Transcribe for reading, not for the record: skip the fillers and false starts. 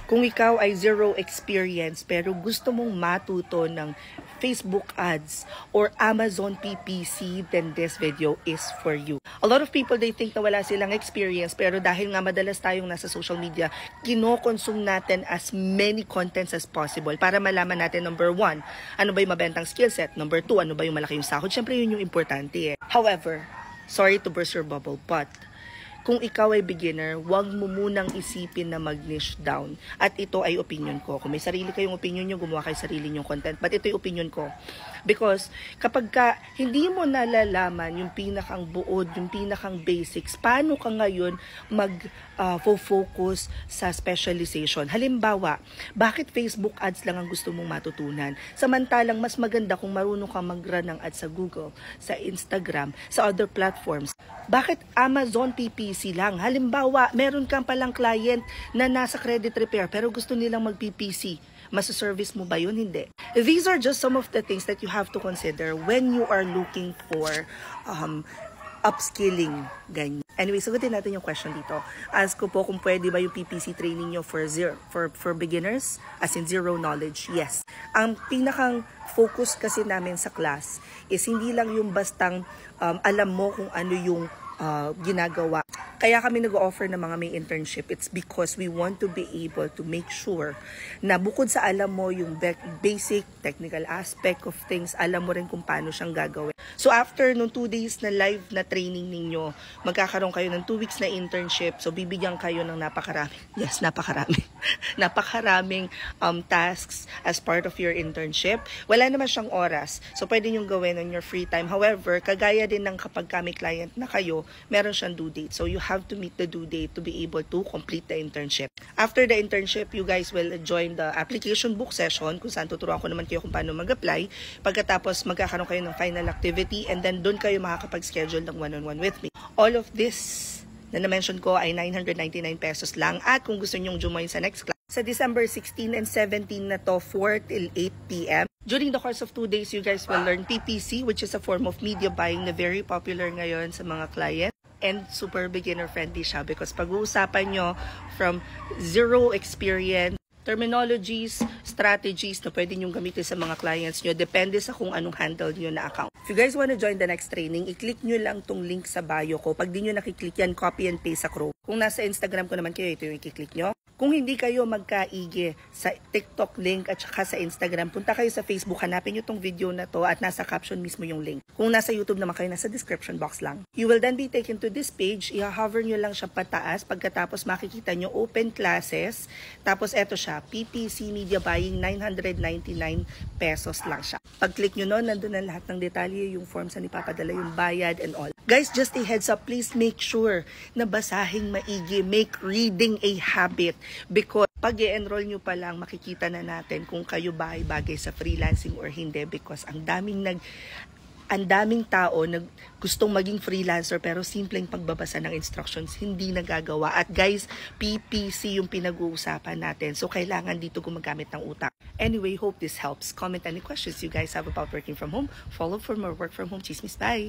Kung ikaw ay zero experience pero gusto mong matuto ng Facebook ads or Amazon PPC, then this video is for you. A lot of people, they think na wala silang experience, pero dahil nga madalas tayong nasa social media, kino-consume natin as many contents as possible para malaman natin, number 1, ano ba yung mabentang skill set? Number 2, ano ba yung malaki yung sahod? Siyempre, yun yung importante eh. However, sorry to burst your bubble, but kung ikaw ay beginner, huwag mo munang isipin na mag-niche down. At ito ay opinion ko. Kung may sarili kayong opinion nyo, gumawa kayo sarili nyong content. But ito ay opinion ko. Because kapag hindi mo nalalaman yung pinakang buod, yung pinakang basics, paano ka ngayon mag-focus sa specialization? Halimbawa, bakit Facebook ads lang ang gusto mong matutunan? Samantalang mas maganda kung marunong kang mag-run ng ads sa Google, sa Instagram, sa other platforms. Bakit Amazon PPC lang? Halimbawa, meron kang palang client na nasa credit repair pero gusto nilang mag-PPC. Masaservice mo ba yun? Hindi. These are just some of the things that you have to consider when you are looking for upskilling. Ganyan. Anyway, sagutin natin yung question dito. Ask ko po kung pwede ba yung PPC training nyo for beginners, as in zero knowledge. Yes. Ang pinakang focus kasi namin sa class is hindi lang yung bastang alam mo kung ano yung ginagawa. Kaya kami nag-offer ng mga may internship. It's because we want to be able to make sure na bukod sa alam mo yung basic technical aspect of things, alam mo rin kung paano siyang gagawin. So after nung 2 days na live na training ninyo, magkakaroon kayo ng 2 weeks na internship. So bibigyan kayo ng napakaraming tasks as part of your internship. Wala naman siyang oras. So pwede nyo gawin on your free time. However, kagaya din ng kapag kami client na kayo, meron siyang due date. So you have to meet the due date to be able to complete the internship. After the internship, you guys will join the application book session kung saan tuturuan ko naman kayo kung paano mag-apply. Pagkatapos, magkakaroon kayo ng final activity and then doon kayo makakapag-schedule ng one-on-one with me. All of this na na-mention ko ay 999 pesos lang. At kung gusto nyong join sa next class, sa December 16 and 17 na to, 4 till 8 p.m. During the course of 2 days, you guys will learn PPC, which is a form of media buying na very popular ngayon sa mga clients. And super beginner friendly siya because pag-uusapan nyo from zero experience, terminologies, strategies na pwede nyong gamitin sa mga clients nyo, depende sa kung anong handle nyo na account. If you guys wanna join the next training, i-click nyo lang tong link sa bio ko. Pag di nyo nakiklik yan, copy and paste sa Chrome. Kung nasa Instagram ko naman kayo, ito yung i-click nyo. Kung hindi kayo magkaigi sa TikTok link at saka sa Instagram, punta kayo sa Facebook, hanapin nyo tong video na to at nasa caption mismo yung link. Kung nasa YouTube naman kayo, nasa description box lang. You will then be taken to this page, i-hover nyo lang siya pataas, pagkatapos makikita nyo open classes, tapos eto siya, PPC Media Buying, 999 pesos lang siya. Pag-click nyo nun, nandun na lahat ng detalye, yung forms na ipapadala, yung bayad and all. Guys, just a heads up, please make sure na basahing maigi, make reading a habit. Because pag i-enroll nyo pa lang, makikita na natin kung kayo ba ay bagay sa freelancing or hindi. Because ang daming tao na gustong maging freelancer pero simpleng pagbabasa ng instructions hindi nagagawa. At guys, PPC yung pinag-uusapan natin. So kailangan dito gumagamit ng utak. Anyway, hope this helps. Comment any questions you guys have about working from home. Follow for more work from home chismis. Bye!